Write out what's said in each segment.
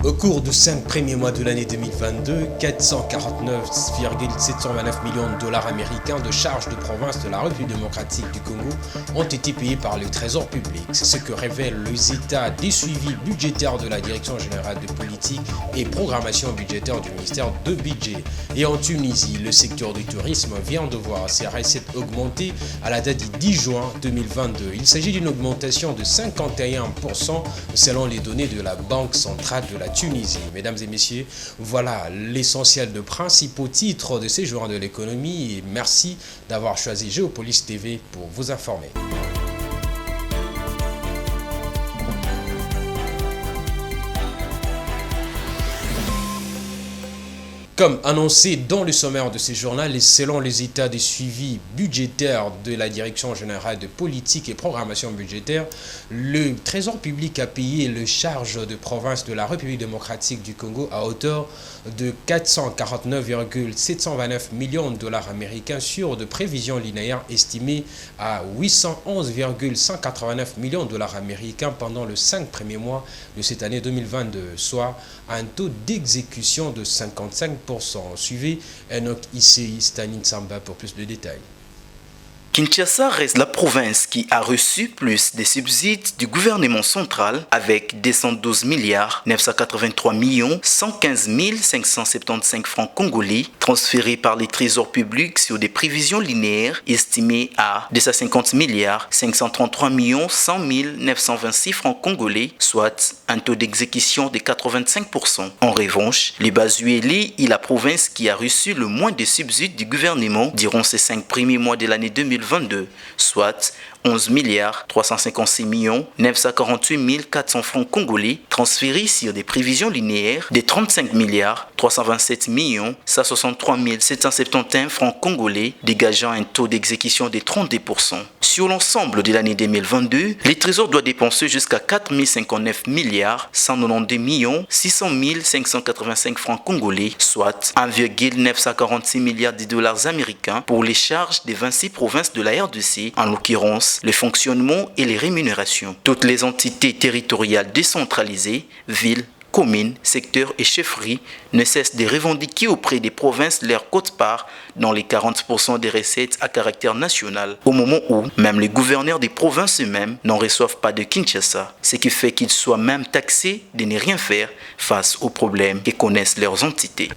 Au cours des 5 premiers mois de l'année 2022, 449,729 millions de dollars américains de charges de province de la République démocratique du Congo ont été payés par le Trésor public. C'est ce que révèlent les états des suivis budgétaires de la Direction générale de politique et programmation budgétaire du ministère de Budget. Et en Tunisie, le secteur du tourisme vient de voir ses recettes augmenter à la date du 10 juin 2022. Il s'agit d'une augmentation de 51% selon les données de la Banque centrale de la Tunisie. Mesdames et messieurs, voilà l'essentiel de principaux titres de ces jours de l'économie et merci d'avoir choisi Géopolis TV pour vous informer. Comme annoncé dans le sommaire de ce journal et selon les états de suivi budgétaire de la Direction générale de politique et programmation budgétaire, le Trésor public a payé les charges de province de la République démocratique du Congo à hauteur de 449,729 millions de dollars américains sur de prévisions linéaires estimées à 811,189 millions de dollars américains pendant les 5 premiers mois de cette année 2022, soit un taux d'exécution de 55%. Suivez Enoch Issei Stanin Samba pour plus de détails. Kinshasa reste la province qui a reçu plus de subsides du gouvernement central avec 212 milliards 983 millions 115 575 francs congolais transférés par les trésors publics sur des prévisions linéaires estimées à 250 milliards 533 millions 100 926 francs congolais, soit un taux d'exécution de 85%. En revanche, les Bazuélé est la province qui a reçu le moins de subsides du gouvernement durant ces 5 premiers mois de l'année 2022, soit 11 milliards 356 millions 948 400 francs congolais transférés sur des prévisions linéaires de 35 milliards 327 millions 163 771 francs congolais, dégageant un taux d'exécution de 32%. Sur l'ensemble de l'année 2022, les trésors doivent dépenser jusqu'à 4 059 milliards 192 millions 600 585 francs congolais, soit 1,946 milliards de dollars américains pour les charges des 26 provinces de la RDC, en l'occurrence le fonctionnement et les rémunérations. Toutes les entités territoriales décentralisées, villes, communes, secteurs et chefferies ne cessent de revendiquer auprès des provinces leur quote-part dans les 40% des recettes à caractère national, au moment où même les gouverneurs des provinces eux-mêmes n'en reçoivent pas de Kinshasa, ce qui fait qu'ils soient même taxés de ne rien faire face aux problèmes que connaissent leurs entités.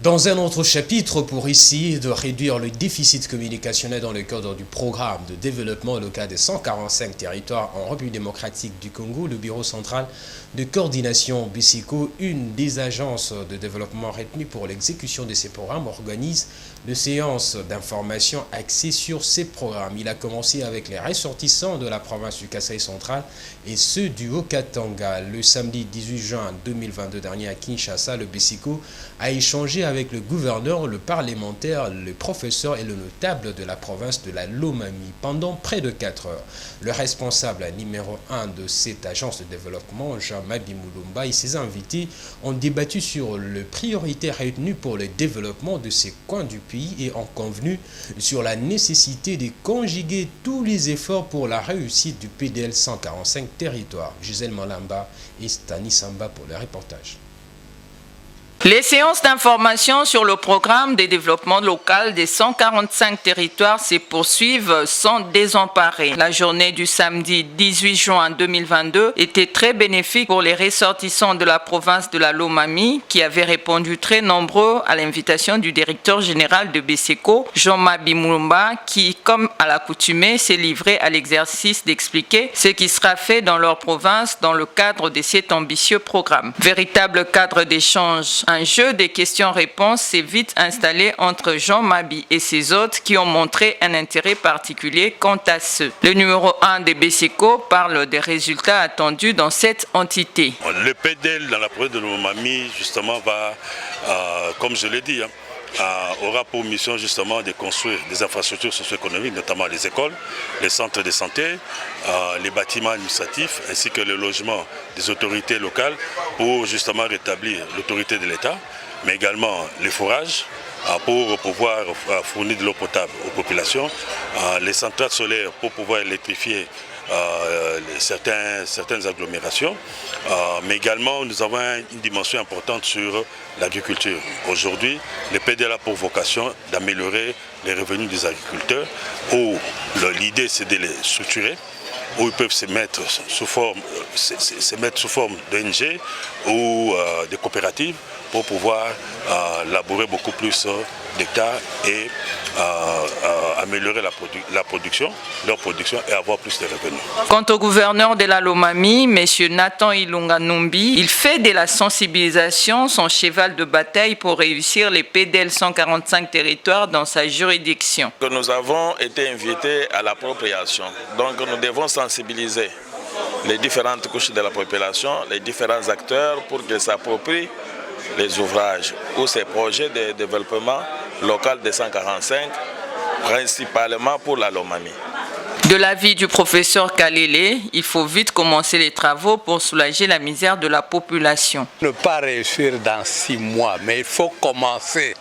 Dans un autre chapitre, pour essayer de réduire le déficit communicationnel dans le cadre du programme de développement local des 145 territoires en République démocratique du Congo, le Bureau central de coordination BCECO, une des agences de développement retenues pour l'exécution de ces programmes, organise une séance d'information axée sur ces programmes. Il a commencé avec les ressortissants de la province du Kasaï central et ceux du Haut-Katanga. Le samedi 18 juin 2022 dernier à Kinshasa, le BCECO a échangé avec le gouverneur, le parlementaire, le professeur et le notable de la province de la Lomami pendant près de 4 heures. Le responsable numéro 1 de cette agence de développement, Jean-Mabi Moulumba, et ses invités ont débattu sur les priorités retenues pour le développement de ces coins du pays et ont convenu sur la nécessité de conjuguer tous les efforts pour la réussite du PDL 145 territoires. Gisèle Malamba et Stani Samba pour le reportage. Les séances d'information sur le programme de développement local des 145 territoires se poursuivent sans désemparer. La journée du samedi 18 juin 2022 était très bénéfique pour les ressortissants de la province de la Lomami qui avaient répondu très nombreux à l'invitation du directeur général de BCECO, Jean-Mabi Moulumba, qui, comme à l'accoutumée, s'est livré à l'exercice d'expliquer ce qui sera fait dans leur province dans le cadre de cet ambitieux programme. Véritable cadre d'échange. Un jeu de questions-réponses s'est vite installé entre Jean-Mabi et ses hôtes qui ont montré un intérêt particulier quant à ce. Le numéro 1 de BCECO parle des résultats attendus dans cette entité. Le PDL dans la province de Lomami, justement, va, comme je l'ai dit, aura pour mission justement de construire des infrastructures socio-économiques, notamment les écoles, les centres de santé, les bâtiments administratifs ainsi que le logement des autorités locales pour justement rétablir l'autorité de l'État, mais également les forages pour pouvoir fournir de l'eau potable aux populations, les centrales solaires pour pouvoir électrifier certaines agglomérations, mais également nous avons une dimension importante sur l'agriculture. Aujourd'hui, le PDL a pour vocation d'améliorer les revenus des agriculteurs, où l'idée c'est de les structurer, où ils peuvent se mettre sous forme d'ONG ou de coopératives pour pouvoir labourer beaucoup plus d'hectares et améliorer leur production et avoir plus de revenus. Quant au gouverneur de la Lomami, M. Nathan Ilunga Numbi, il fait de la sensibilisation son cheval de bataille pour réussir les PDL 145 territoires dans sa juridiction. Nous avons été invités à l'appropriation, donc nous devons sensibiliser les différentes couches de la population, les différents acteurs pour qu'ils s'approprient les ouvrages ou ces projets de développement local de 145, principalement pour la Lomami. De l'avis du professeur Kalele, il faut vite commencer les travaux pour soulager la misère de la population. Ne pas réussir dans 6 mois, mais il faut commencer.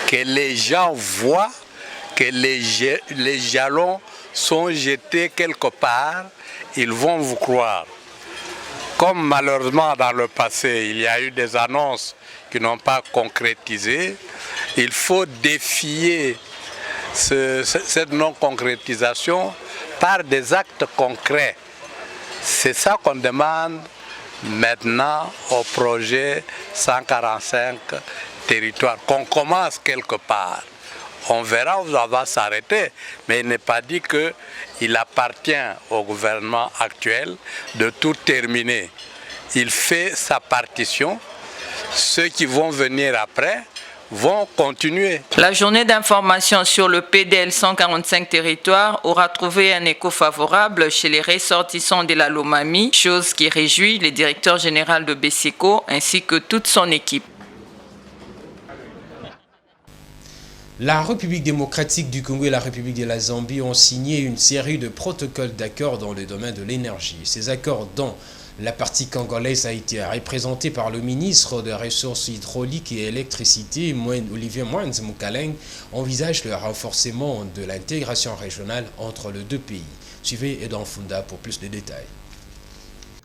Que les gens voient que les jalons sont jetés quelque part, ils vont vous croire. Comme malheureusement dans le passé, il y a eu des annonces qui n'ont pas concrétisé, il faut défier cette non-concrétisation par des actes concrets. C'est ça qu'on demande maintenant au projet 145 territoires, qu'on commence quelque part. On verra où ça va s'arrêter, mais il n'est pas dit qu'il appartient au gouvernement actuel de tout terminer. Il fait sa partition, ceux qui vont venir après vont continuer. La journée d'information sur le PDL 145 territoires aura trouvé un écho favorable chez les ressortissants de la Lomami, chose qui réjouit le directeur général de BESECO ainsi que toute son équipe. La République démocratique du Congo et la République de la Zambie ont signé une série de protocoles d'accords dans le domaine de l'énergie. Ces accords dont la partie congolaise a été représentée par le ministre des Ressources hydrauliques et électricité, Olivier Mwanzi Mukaleng, envisagent le renforcement de l'intégration régionale entre les deux pays. Suivez Edan Funda pour plus de détails.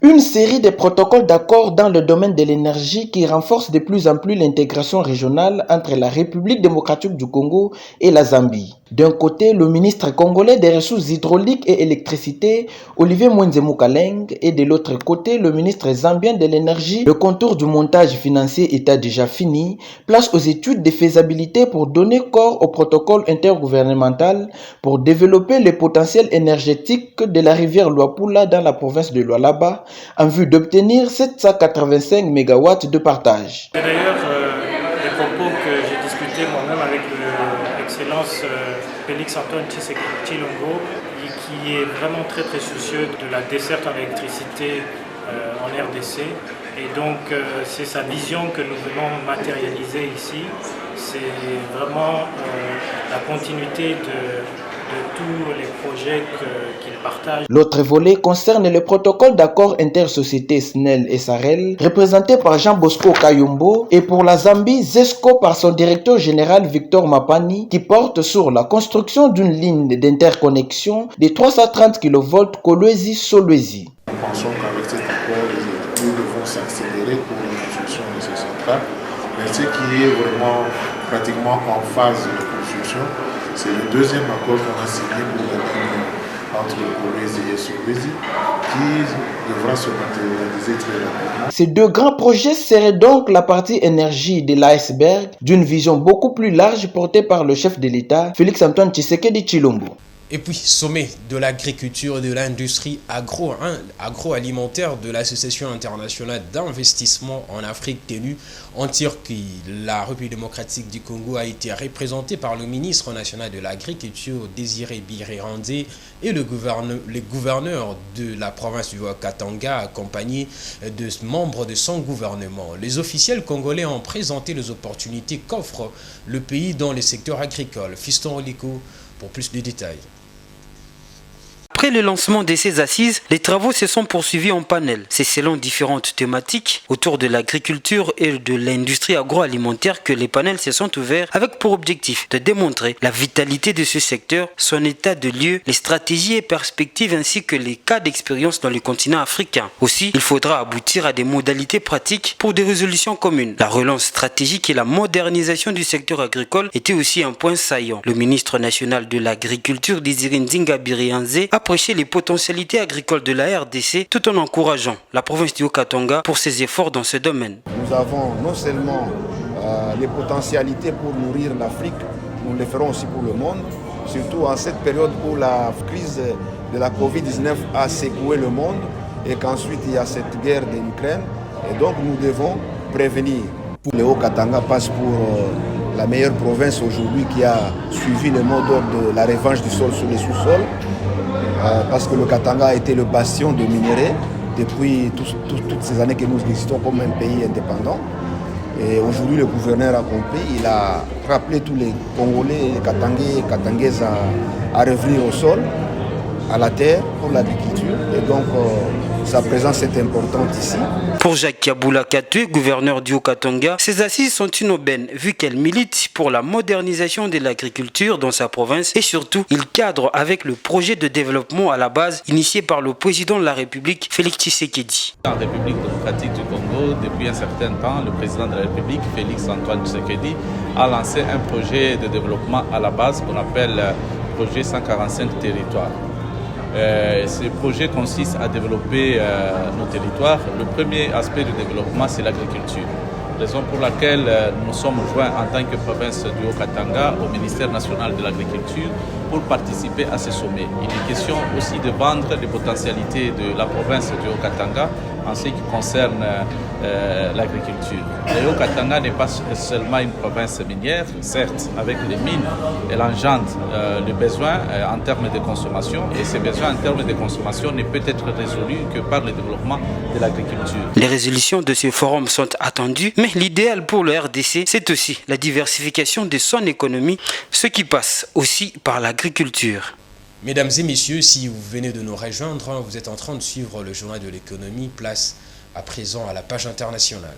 Une série de protocoles d'accord dans le domaine de l'énergie qui renforcent de plus en plus l'intégration régionale entre la République démocratique du Congo et la Zambie. D'un côté, le ministre congolais des Ressources hydrauliques et électricité, Olivier Mwanzi Mukaleng, et de l'autre côté, le ministre zambien de l'énergie. Le contour du montage financier étant déjà fini, place aux études de faisabilité pour donner corps au protocole intergouvernemental pour développer le potentiel énergétique de la rivière Luapula dans la province de Lualaba, en vue d'obtenir 785 MW de partage. C'est d'ailleurs des propos que j'ai discutés moi-même avec l'excellence Félix Antoine Tshilombo, qui est vraiment très soucieux de la desserte en électricité en RDC. Et donc c'est sa vision que nous venons matérialiser ici. C'est vraiment la continuité de tous les projets qu'il partage. L'autre volet concerne le protocole d'accord intersociété SNEL et SAREL, représenté par Jean Bosco Kayumbo, et pour la Zambie, ZESCO par son directeur général Victor Mapani, qui porte sur la construction d'une ligne d'interconnexion de 330 kV Kolwezi-Solwezi. Nous pensons qu'avec cet accord, nous devons s'accélérer pour la construction de ces centrales, mais ce qui est vraiment pratiquement en phase de construction, c'est le deuxième accord qu'on a signé pour la ligne entre Kolwezi et Solwezi qui devra se matérialiser très rapidement. Ces deux grands projets seraient donc la partie énergie de l'iceberg d'une vision beaucoup plus large portée par le chef de l'État, Félix Antoine Tshisekedi Tshilombo. Et puis, sommet de l'agriculture et de l'industrie agroalimentaire de l'Association internationale d'investissement en Afrique tenue en Turquie. La République démocratique du Congo a été représentée par le ministre national de l'Agriculture, Désiré Biré-Randé, et les gouverneurs de la province du Haut-Katanga, accompagnés de membres de son gouvernement. Les officiels congolais ont présenté les opportunités qu'offre le pays dans le secteur agricole. Fiston Oliko pour plus de détails. Après le lancement de ces assises, les travaux se sont poursuivis en panel. C'est selon différentes thématiques autour de l'agriculture et de l'industrie agroalimentaire que les panels se sont ouverts avec pour objectif de démontrer la vitalité de ce secteur, son état de lieu, les stratégies et perspectives ainsi que les cas d'expérience dans le continent africain. Aussi, il faudra aboutir à des modalités pratiques pour des résolutions communes. La relance stratégique et la modernisation du secteur agricole étaient aussi un point saillant. Le ministre national de l'Agriculture, Désiré Nzinga Birianze, a prêché les potentialités agricoles de la RDC tout en encourageant la province du Haut-Katanga pour ses efforts dans ce domaine. Nous avons non seulement les potentialités pour nourrir l'Afrique, nous le ferons aussi pour le monde, surtout en cette période où la crise de la Covid-19 a secoué le monde et qu'ensuite il y a cette guerre de l'Ukraine. Et donc nous devons prévenir. Le Haut-Katanga passe pour la meilleure province aujourd'hui qui a suivi le mot d'ordre de la revanche du sol sur les sous-sols, parce que le Katanga a été le bastion de minerais depuis toutes ces années que nous existons comme un pays indépendant. Et aujourd'hui, le gouverneur a compris, il a rappelé tous les Congolais, les Katangais et Katangaises à revenir au sol, à la terre, pour l'agriculture. Et donc, sa présence est importante ici. Pour Jacques Kaboula Katoué, gouverneur du Haut-Katanga, ces assises sont une aubaine vu qu'elles militent pour la modernisation de l'agriculture dans sa province et surtout, il cadre avec le projet de développement à la base initié par le président de la République, Félix Tshisekedi. En République démocratique du Congo, depuis un certain temps, le président de la République, Félix Antoine Tshisekedi, a lancé un projet de développement à la base qu'on appelle projet 145 territoires. Ce projet consiste à développer nos territoires. Le premier aspect du développement, c'est l'agriculture. Raison pour laquelle nous sommes joints en tant que province du Haut-Katanga au ministère national de l'agriculture pour participer à ce sommet. Il est question aussi de vendre les potentialités de la province du Haut-Katanga en ce qui concerne l'agriculture. Le Haut-Katanga n'est pas seulement une province minière, certes, avec les mines, elle engendre le besoin en termes de consommation et ces besoins en termes de consommation ne peut être résolu que par le développement de l'agriculture. Les résolutions de ce forum sont attendues, mais l'idéal pour le RDC, c'est aussi la diversification de son économie, ce qui passe aussi par l'agriculture. Mesdames et messieurs, si vous venez de nous rejoindre, vous êtes en train de suivre le journal de l'économie. Place à présent à la page internationale.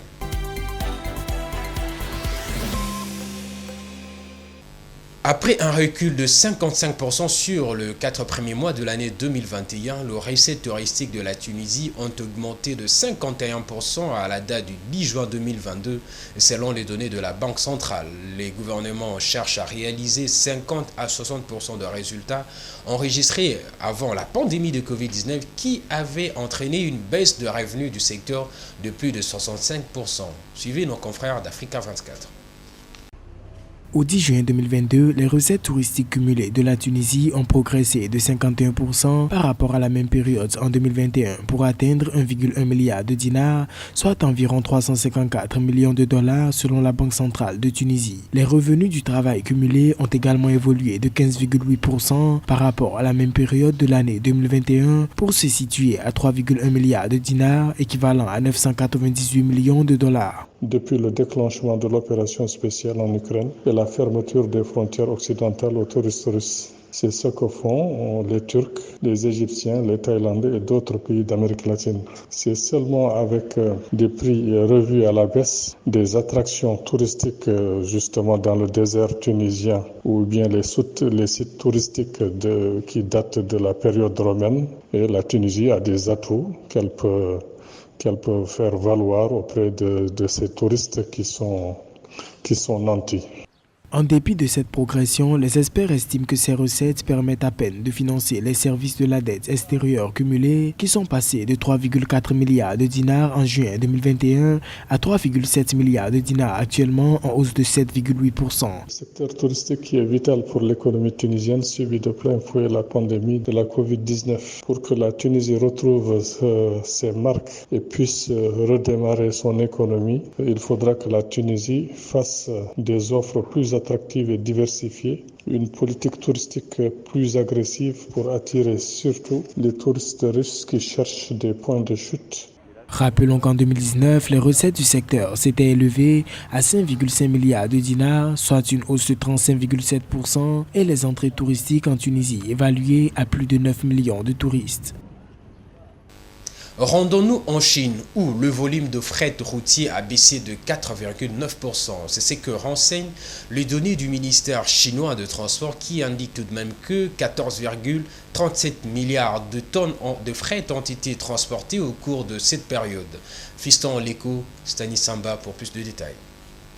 Après un recul de 55% sur les 4 premiers mois de l'année 2021, les recettes touristiques de la Tunisie ont augmenté de 51% à la date du 10 juin 2022, selon les données de la Banque centrale. Les gouvernements cherchent à réaliser 50 à 60% de résultats enregistrés avant la pandémie de Covid-19 qui avait entraîné une baisse de revenus du secteur de plus de 65%. Suivez nos confrères d'Africa 24. Au 10 juin 2022, les recettes touristiques cumulées de la Tunisie ont progressé de 51% par rapport à la même période en 2021 pour atteindre 1,1 milliard de dinars, soit environ 354 millions de dollars selon la Banque centrale de Tunisie. Les revenus du travail cumulés ont également évolué de 15,8% par rapport à la même période de l'année 2021 pour se situer à 3,1 milliards de dinars, équivalent à 998 millions de dollars. Depuis le déclenchement de l'opération spéciale en Ukraine et la fermeture des frontières occidentales aux touristes russes, c'est ce que font les Turcs, les Égyptiens, les Thaïlandais et d'autres pays d'Amérique latine. C'est seulement avec des prix revus à la baisse, des attractions touristiques justement dans le désert tunisien ou bien les sites touristiques qui datent de la période romaine. Et la Tunisie a des atouts qu'elle peut faire valoir auprès de ces touristes qui sont nantis. En dépit de cette progression, les experts estiment que ces recettes permettent à peine de financer les services de la dette extérieure cumulée qui sont passés de 3,4 milliards de dinars en juin 2021 à 3,7 milliards de dinars actuellement, en hausse de 7,8%. Le secteur touristique qui est vital pour l'économie tunisienne subit de plein fouet la pandémie de la Covid-19. Pour que la Tunisie retrouve ses marques et puisse redémarrer son économie, il faudra que la Tunisie fasse des offres plus attractive et diversifiée, une politique touristique plus agressive pour attirer surtout les touristes russes qui cherchent des points de chute. Rappelons qu'en 2019, les recettes du secteur s'étaient élevées à 5,5 milliards de dinars, soit une hausse de 35,7%, et les entrées touristiques en Tunisie évaluées à plus de 9 millions de touristes. Rendons-nous en Chine, où le volume de fret routier a baissé de 4,9%. C'est ce que renseignent les données du ministère chinois de Transport qui indique tout de même que 14,37 milliards de tonnes de fret ont été transportées au cours de cette période. Fiston Leko, Stanis Samba pour plus de détails.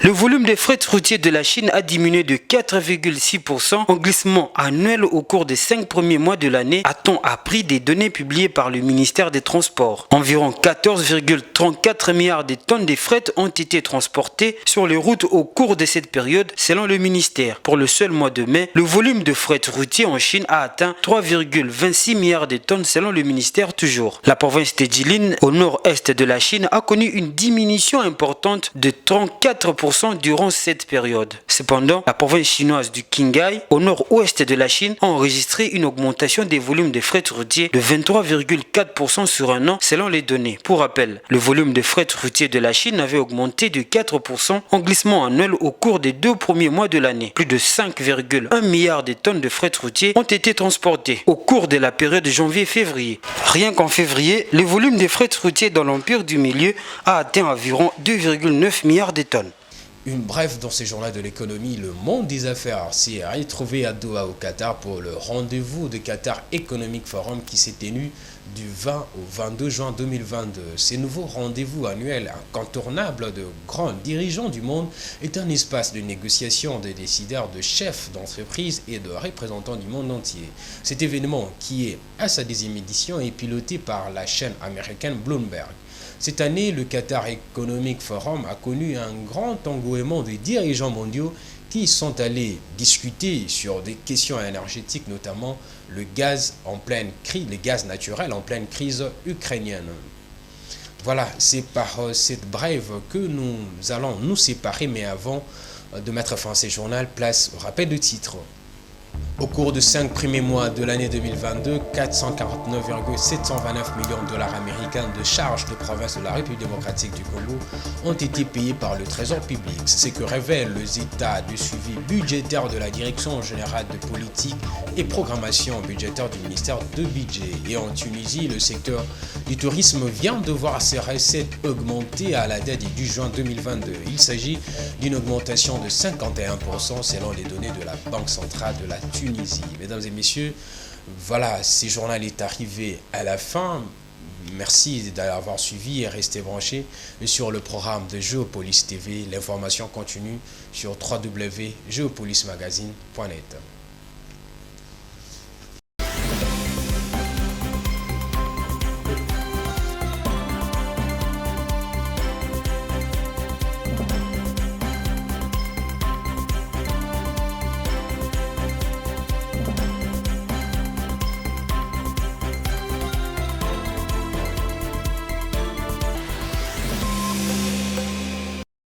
Le volume des fret routiers de la Chine a diminué de 4,6% en glissement annuel au cours des 5 premiers mois de l'année, a-t-on appris des données publiées par le ministère des Transports. Environ 14,34 milliards de tonnes de fret ont été transportées sur les routes au cours de cette période, selon le ministère. Pour le seul mois de mai, le volume de fret routier en Chine a atteint 3,26 milliards de tonnes selon le ministère toujours. La province de Jilin, au nord-est de la Chine, a connu une diminution importante de 34% durant cette période. Cependant, la province chinoise du Qinghai, au nord-ouest de la Chine, a enregistré une augmentation des volumes de fret routier de 23,4% sur un an selon les données. Pour rappel, le volume de fret routier de la Chine avait augmenté de 4% en glissement annuel au cours des 2 premiers mois de l'année. Plus de 5,1 milliards de tonnes de fret routier ont été transportées au cours de la période janvier-février. Rien qu'en février, le volume de fret routier dans l'Empire du Milieu a atteint environ 2,9 milliards de tonnes. Une brève dans ces journaux de l'économie, le monde des affaires s'est retrouvé à Doha au Qatar pour le rendez-vous de Qatar Economic Forum qui s'est tenu du 20 au 22 juin 2022. Ces nouveaux rendez-vous annuels incontournables de grands dirigeants du monde est un espace de négociation des décideurs, de chefs d'entreprise et de représentants du monde entier. Cet événement, qui est à sa 10e édition, est piloté par la chaîne américaine Bloomberg. Cette année, le Qatar Economic Forum a connu un grand engouement de dirigeants mondiaux qui sont allés discuter sur des questions énergétiques, notamment le gaz naturel en pleine crise ukrainienne. Voilà, c'est par cette brève que nous allons nous séparer, mais avant de mettre fin à ce journal, place au rappel de titre. Au cours des 5 premiers mois de l'année 2022, 449,729 millions de dollars américains de charges de province de la République démocratique du Congo ont été payés par le Trésor public. C'est ce que révèlent les états de suivi budgétaire de la Direction générale de politique et programmation budgétaire du ministère de Budget. Et en Tunisie, le secteur du tourisme vient de voir ses recettes augmenter à la date du 10 juin 2022. Il s'agit d'une augmentation de 51% selon les données de la Banque centrale de la Tunisie. Mesdames et messieurs, voilà, ce journal est arrivé à la fin. Merci d'avoir suivi et resté branché sur le programme de Géopolis TV. L'information continue sur www.geopolismagazine.net.